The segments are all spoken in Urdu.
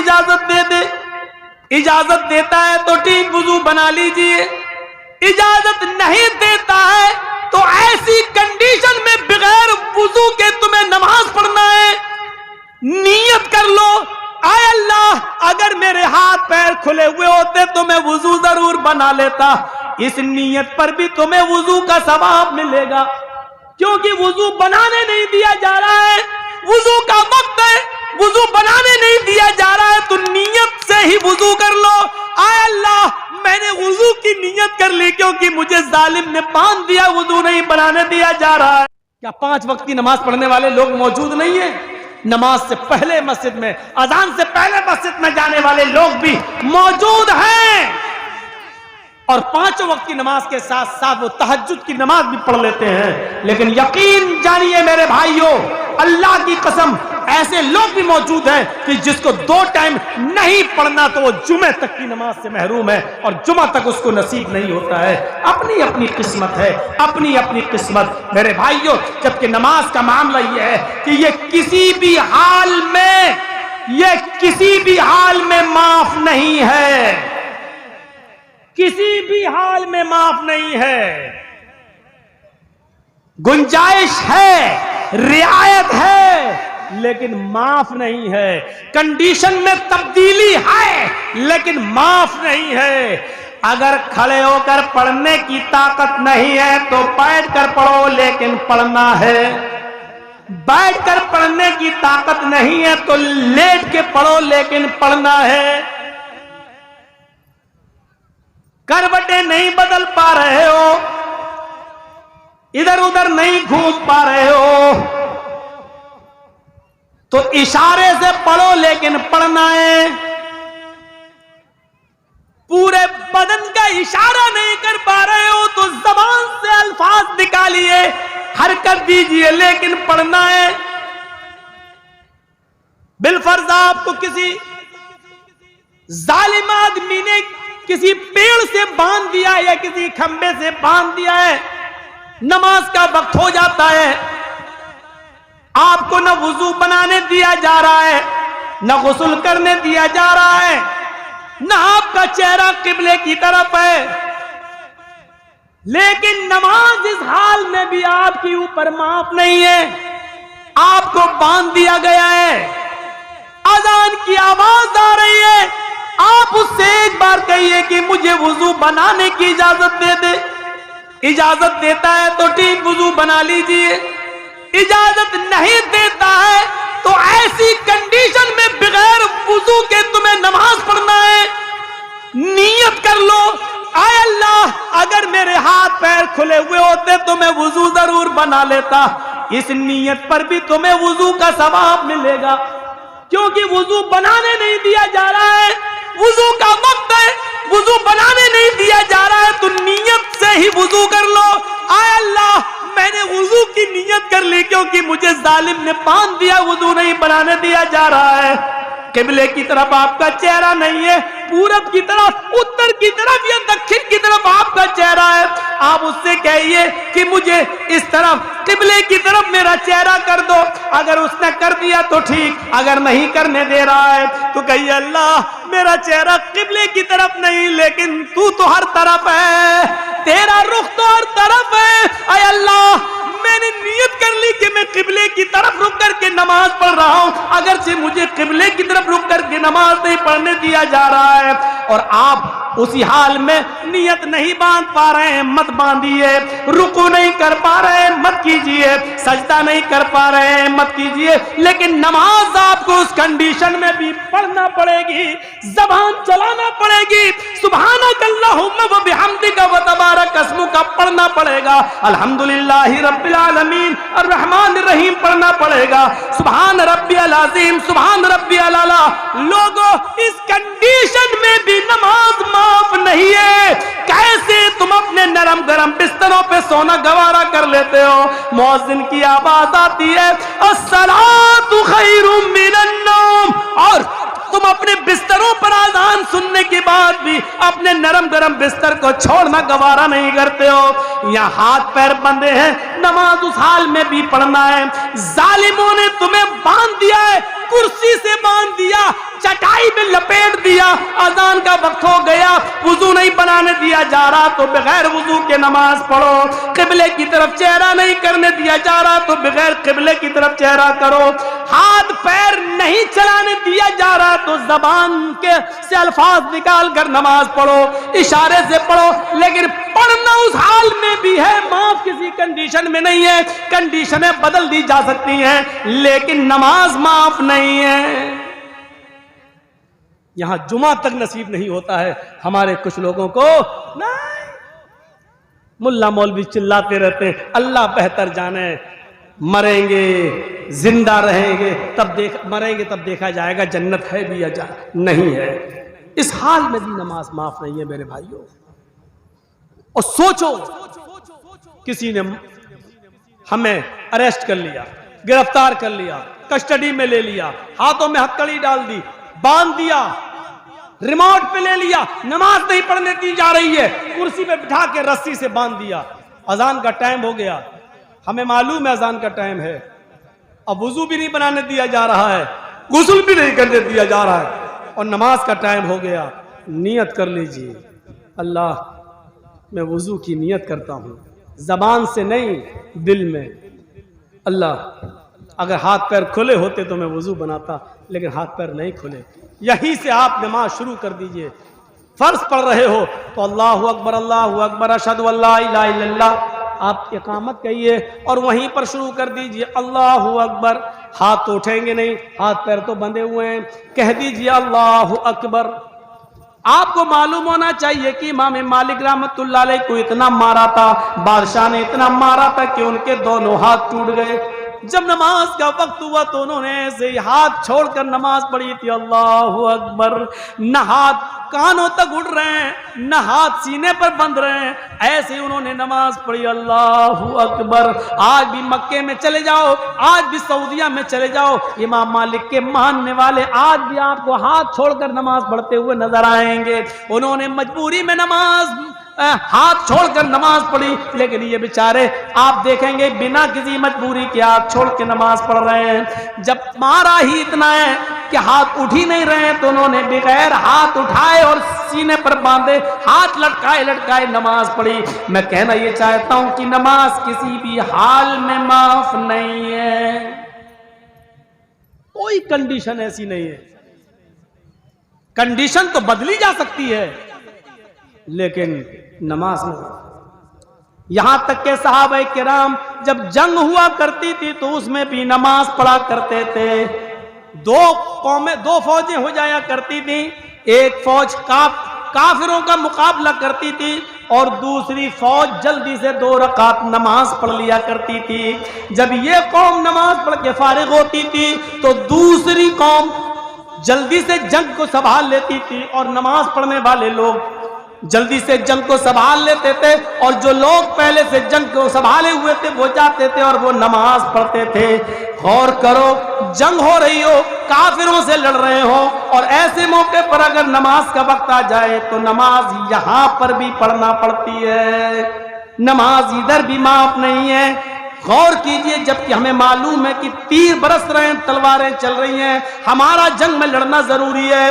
اجازت دے دے. اجازت دیتا ہے تو ٹھیک وضو بنا لیجئے, اجازت نہیں دیتا ہے تو ایسی کنڈیشن میں بغیر وضو کے تمہیں نماز پڑھنا ہے, نیت کر لو اے اللہ اگر میرے ہاتھ پیر کھلے ہوئے ہوتے تو میں وضو ضرور بنا لیتا. اس نیت پر بھی تمہیں وضو کا ثواب ملے گا, کیونکہ وضو بنانے نہیں دیا جا رہا ہے, وضو کا وقت ہے, وضو بنانے نہیں دیا جا رہا ہے, تو نیت سے ہی وضو کر لو. اے اللہ میں نے وضو کی نیت کر لی کیونکہ مجھے ظالم نے باندھ دیا, وضو نہیں بنانے دیا جا رہا ہے. کیا 5 وقت کی نماز پڑھنے والے لوگ موجود نہیں ہیں؟ نماز سے پہلے مسجد میں, اذان سے پہلے مسجد میں جانے والے لوگ بھی موجود ہیں, اور 5 وقت کی نماز کے ساتھ ساتھ وہ تہجد کی نماز بھی پڑھ لیتے ہیں. لیکن یقین جانیے میرے بھائیوں, اللہ کی قسم ایسے لوگ بھی موجود ہیں کہ جس کو 2 ٹائم نہیں پڑھنا تو وہ جمعہ تک کی نماز سے محروم ہے, اور جمعہ تک اس کو نصیب نہیں ہوتا ہے. اپنی اپنی قسمت ہے, اپنی اپنی قسمت میرے بھائیوں. جبکہ نماز کا معاملہ یہ ہے کہ یہ کسی بھی حال میں معاف نہیں ہے, کسی بھی حال میں معاف نہیں ہے. گنجائش ہے, رعایت ہے, لیکن معاف نہیں ہے. کنڈیشن میں تبدیلی ہے لیکن معاف نہیں ہے. اگر کھڑے ہو کر پڑھنے کی طاقت نہیں ہے تو بیٹھ کر پڑھو لیکن پڑھنا ہے. بیٹھ کر پڑھنے کی طاقت نہیں ہے تو لیٹ کے پڑھو لیکن پڑھنا ہے. کروٹیں نہیں بدل پا رہے ہو, ادھر ادھر نہیں گھوم پا رہے ہو تو اشارے سے پڑھو لیکن پڑھنا ہے. پورے بدن کا اشارہ نہیں کر پا رہے ہو تو زبان سے الفاظ نکالیے, حرکت دیجئے لیکن پڑھنا ہے. بالفرض آپ کو کسی ظالم آدمی نے کسی پیڑ سے باندھ دیا یا کسی کھمبے سے باندھ دیا ہے, نماز کا وقت ہو جاتا ہے, آپ کو نہ وضو بنانے دیا جا رہا ہے, نہ غسل کرنے دیا جا رہا ہے, نہ آپ کا چہرہ قبلے کی طرف ہے, لیکن نماز اس حال میں بھی آپ کے اوپر معاف نہیں ہے. آپ کو باندھ دیا گیا ہے, اذان کی آواز آ رہی ہے, آپ اس سے ایک بار کہیے کہ مجھے وضو بنانے کی اجازت دے دے. اجازت دیتا ہے تو ٹھیک وضو بنا لیجئے, اجازت نہیں دیتا ہے تو ایسی کنڈیشن میں بغیر وضو کے تمہیں نماز پڑھنا ہے. نیت کر لو اے اللہ اگر میرے ہاتھ پیر کھلے ہوئے ہوتے تو میں وضو ضرور بنا لیتا. اس نیت پر بھی تمہیں وضو کا ثواب ملے گا, کیونکہ وضو بنانے نہیں دیا جا رہا ہے, وضو کا وقت ہے, وضو بنانے نہیں دیا جا رہا ہے, تو نیت سے ہی وضو کر لو. اے اللہ میں نے وضو کی نیت کر لی کیونکہ مجھے ظالم نے باندھ دیا, وضو نہیں بنانے دیا جا رہا ہے. قبلے کی طرف آپ کا چہرہ نہیں ہے, پورب کی طرف, اتر کی طرف یا دکھن کی طرف آپ کا چہرہ ہے. آپ اس سے کہیے کہ مجھے اس طرف قبلے کی طرف میرا چہرہ کر دو. اگر اس نے کر دیا تو ٹھیک, اگر نہیں کرنے دے رہا ہے تو کہیے اللہ میرا چہرہ قبلے کی طرف نہیں لیکن تو ہر طرف ہے, تیرا رخ تو ہر طرف ہے. اے اللہ میں نے نیت کر لی کہ میں قبلے کی طرف رک کر کے نماز پڑھ رہا ہوں, اگرچہ مجھے قبلے کی طرف رک کر کے نماز نہیں پڑھنے دیا جا رہا ہے, اور آپ اسی حال میں نیت نہیں باندھ پا رہے ہیں, مت باندھیے. رکوع نہیں کر پا رہے ہیں, مت کیجئے. سجدہ نہیں کر پا رہے ہیں, مت کیجئے. لیکن نماز آپ کو اس کنڈیشن میں بھی پڑھنا پڑے گی, زبان چلانا پڑے گی, سبحانک اللہم و بحمدک و تبارک اسمک پڑھنا پڑے گا, الحمدللہ رب العالمین الرحمن الرحیم پڑھنا پڑے گا, سبحان ربی العظیم سبحان ربی الاعلی. لوگوں اس کنڈیشن میں بھی نماز معاف نہیں ہے. کیسے تم اپنے نرم گرم بستروں پہ سونا گوارا کر لیتے ہو؟ مؤذن کی آواز آتی ہے الصلاۃ خیر من النوم, اور تم اپنے بستروں پر اذان سننے کے بعد بھی اپنے نرم گرم بستر کو چھوڑنا گوارا نہیں کرتے ہو. یہاں ہاتھ پیر بندھے ہیں, نماز اس حال میں بھی پڑھنا ہے. ظالموں نے تمہیں باندھ دیا ہے, کرسی سے باندھ دیا, چٹائی میں دیا جا رہا تو بغیر وضو کے نماز پڑھو، قبلے کی طرف چہرہ نہیں کرنے دیا جا رہا تو بغیر قبلے کی طرف چہرہ کرو، ہاتھ پیر نہیں چلانے دیا جا رہا تو زبان کے سے الفاظ نکال کر نماز پڑھو، اشارے سے پڑھو، لیکن پڑھنا اس حال میں بھی ہے، معاف کسی کنڈیشن میں نہیں ہے، کنڈیشنیں بدل دی جا سکتی ہیں لیکن نماز معاف نہیں ہے۔ یہاں جمعہ تک نصیب نہیں ہوتا ہے ہمارے کچھ لوگوں کو، نہیں، ملا مولوی چلاتے رہتے ہیں، اللہ بہتر جانے، مریں گے زندہ رہیں گے تب مریں گے تب دیکھا جائے گا جنت ہے بھی یا نہیں ہے، اس حال میں بھی نماز معاف نہیں ہے میرے بھائیوں۔ اور سوچو کسی نے ہمیں اریسٹ کر لیا، گرفتار کر لیا، کسٹڈی میں لے لیا، ہاتھوں میں ہتکڑی ڈال دی، باندھ دیا، ریموٹ پہ لے لیا، نماز نہیں پڑھنے دی جا رہی ہے، کرسی پہ بٹھا کے رسی سے باندھ دیا، اذان کا ٹائم ہو گیا، ہمیں معلوم ہے اذان کا ٹائم ہے، اب وضو بھی نہیں بنانے دیا جا رہا ہے، غسل بھی نہیں کرنے دیا جا رہا ہے اور نماز کا ٹائم ہو گیا، نیت کر لیجیے، اللہ میں وضو کی نیت کرتا ہوں، زبان سے نہیں دل میں، اللہ اگر ہاتھ پیر کھلے ہوتے تو میں وضو بناتا، لیکن ہاتھ پیر نہیں کھلے، یہیں سے آپ نماز شروع کر دیجئے، فرض پڑھ رہے ہو تو اللہ اکبر اشہد ان لا الہ الا اللہ آپ اقامت کہیے اور وہیں پر شروع کر دیجئے اللہ اکبر، ہاتھ تو اٹھیں گے نہیں، ہاتھ پیر تو بندھے ہوئے ہیں، کہہ دیجئے اللہ اکبر۔ آپ کو معلوم ہونا چاہیے کہ امام مالک رحمت اللہ علیہ کو اتنا مارا تھا، بادشاہ نے اتنا مارا تھا کہ ان کے دونوں ہاتھ ٹوٹ گئے، جب نماز کا وقت ہوا تو انہوں نے ایسے ہی ہاتھ چھوڑ کر نماز پڑھی تھی، اللہ اکبر، نہ ہاتھ کانوں تک اڑ رہے ہیں نہ ہاتھ سینے پر بندھ رہے ہیں، ایسے ہی انہوں نے نماز پڑھی، اللہ اکبر۔ آج بھی مکے میں چلے جاؤ، آج بھی سعودیہ میں چلے جاؤ، امام مالک کے ماننے والے آج بھی آپ کو ہاتھ چھوڑ کر نماز پڑھتے ہوئے نظر آئیں گے، انہوں نے مجبوری میں نماز ہاتھ چھوڑ کر نماز پڑھی، لیکن یہ بیچارے آپ دیکھیں گے بنا کسی مجبوری کے ہاتھ چھوڑ کے نماز پڑھ رہے ہیں، جب مارا ہی اتنا ہے کہ ہاتھ اٹھ ہی نہیں رہے ہیں تو انہوں نے بغیر ہاتھ اٹھائے اور سینے پر باندھے ہاتھ لٹکائے نماز پڑھی۔ میں کہنا یہ چاہتا ہوں کہ نماز کسی بھی حال میں معاف نہیں ہے، کوئی کنڈیشن ایسی نہیں ہے، کنڈیشن تو بدلی جا سکتی ہے لیکن نماز نہیں۔ یہاں تک کہ صحابہ کرام جب جنگ ہوا کرتی تھی تو اس میں بھی نماز پڑھا کرتے تھے، دو فوجیں ہو جایا کرتی تھیں، ایک فوج کافروں کا مقابلہ کرتی تھی اور دوسری فوج جلدی سے 2 رکعت نماز پڑھ لیا کرتی تھی۔ جب یہ قوم نماز پڑھ کے فارغ ہوتی تھی تو دوسری قوم جلدی سے جنگ کو سنبھال لیتی تھی اور نماز پڑھنے والے لوگ جلدی سے جنگ کو سنبھال لیتے تھے، اور جو لوگ پہلے سے جنگ کو سنبھالے ہوئے تھے وہ جاتے تھے اور وہ نماز پڑھتے تھے۔ غور کرو، جنگ ہو رہی ہو، کافروں سے لڑ رہے ہو اور ایسے موقع پر اگر نماز کا وقت آ جائے تو نماز یہاں پر بھی پڑھنا پڑتی ہے، نماز ادھر بھی معاف نہیں ہے۔ غور کیجئے، جبکہ ہمیں معلوم ہے کہ تیر برس رہے ہیں، تلواریں چل رہی ہیں، ہمارا جنگ میں لڑنا ضروری ہے،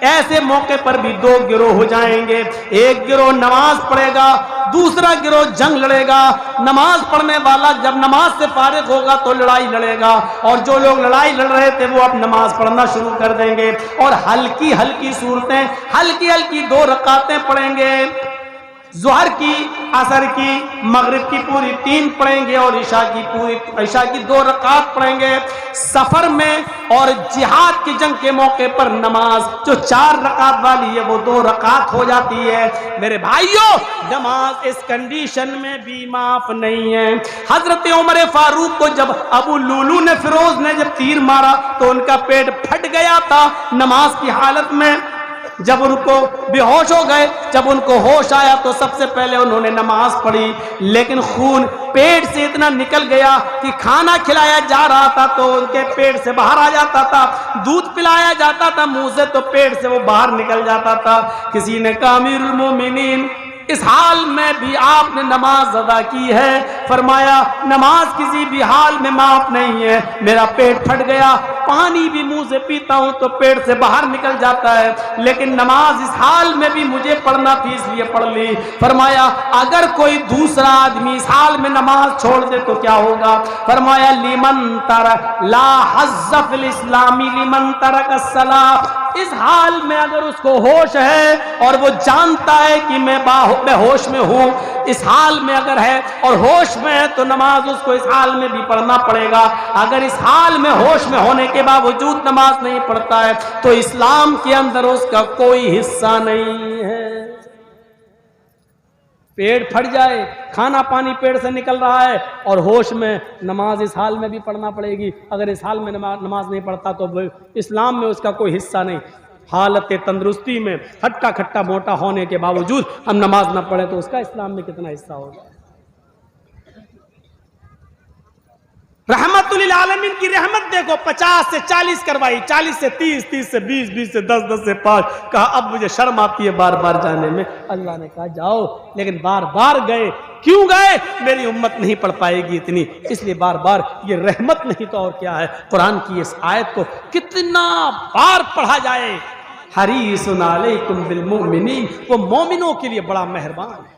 ایسے موقع پر بھی 2 گروہ ہو جائیں گے، ایک گروہ نماز پڑھے گا، دوسرا گروہ جنگ لڑے گا۔ نماز پڑھنے والا جب نماز سے فارغ ہوگا تو لڑائی لڑے گا، اور جو لوگ لڑائی لڑ رہے تھے وہ اب نماز پڑھنا شروع کر دیں گے اور ہلکی صورتیں، ہلکی 2 رکعتیں پڑھیں گے، ظہر کی، عصر کی، مغرب کی پوری 3 پڑھیں گے اور عشاء کی 2 رکعت پڑھیں گے۔ سفر میں اور جہاد کی جنگ کے موقع پر نماز جو 4 رکعت والی ہے وہ 2 رکعت ہو جاتی ہے۔ میرے بھائیوں، نماز اس کنڈیشن میں بھی معاف نہیں ہے۔ حضرت عمر فاروق کو جب ابو لولو نے، فیروز نے جب تیر مارا تو ان کا پیٹ پھٹ گیا تھا نماز کی حالت میں، جب ان کو بے ہوش ہو گئے، جب ان کو ہوش آیا تو سب سے پہلے انہوں نے نماز پڑھی، لیکن خون پیٹ سے اتنا نکل گیا کہ کھانا کھلایا جا رہا تھا تو ان کے پیٹ سے باہر آ جاتا تھا، دودھ پلایا جاتا تھا منہ سے تو پیٹ سے وہ باہر نکل جاتا تھا۔ کسی نے کہا امیر المومنین اس حال میں بھی آپ نے نماز ادا کی ہے. فرمایا نماز کسی بھی حال میں معاف نہیں ہے. میرا پیٹ پھٹ گیا, پانی بھی منہ سے پیتا ہوں تو پیٹ سے باہر نکل جاتا ہے, لیکن نماز اس حال میں بھی مجھے پڑھنا تھی اس لیے پڑھ لی. فرمایا اگر کوئی دوسرا آدمی اس حال میں نماز چھوڑ دے تو کیا ہوگا؟ فرمایا لمن ترک لا حظ فی الاسلام لمن ترک الصلاۃ. اس حال میں اگر اس کو ہوش ہے اور وہ جانتا ہے کہ میں ہوش میں ہوں, اس حال میں اگر ہے اور ہوش میں ہے تو نماز اس کو اس حال میں بھی پڑھنا پڑے گا. اگر اس حال میں ہوش میں ہونے کے باوجود نماز نہیں پڑھتا ہے تو اسلام کے اندر اس کا کوئی حصہ نہیں ہے. پیٹ پھٹ جائے, کھانا پانی پیٹ سے نکل رہا ہے اور ہوش میں, نماز اس حال میں بھی پڑھنا پڑے گی. اگر اس حال میں نماز نہیں پڑھتا تو اسلام میں اس کا کوئی حصہ نہیں. حالت تندرستی میں ہٹا کھٹا موٹا ہونے کے باوجود ہم نماز نہ پڑھیں تو اس کا اسلام میں کتنا حصہ ہوگا؟ رحمت للعالمین کی رحمت دیکھو, 50 سے 40 کروائی, 40 سے 30, 30 سے 20, 20 سے 10, 10 سے 5. کہا اب مجھے شرم آتی ہے بار بار جانے میں. اللہ نے کہا جاؤ, لیکن بار بار گئے. کیوں گئے؟ میری امت نہیں پڑھ پائے گی اتنی, اس لیے بار بار. یہ رحمت نہیں تو اور کیا ہے؟ قرآن کی اس آیت کو کتنا بار پڑھا جائے. حریص علیکم بالمؤمنین, وہ مومنوں کے لیے بڑا مہربان ہے.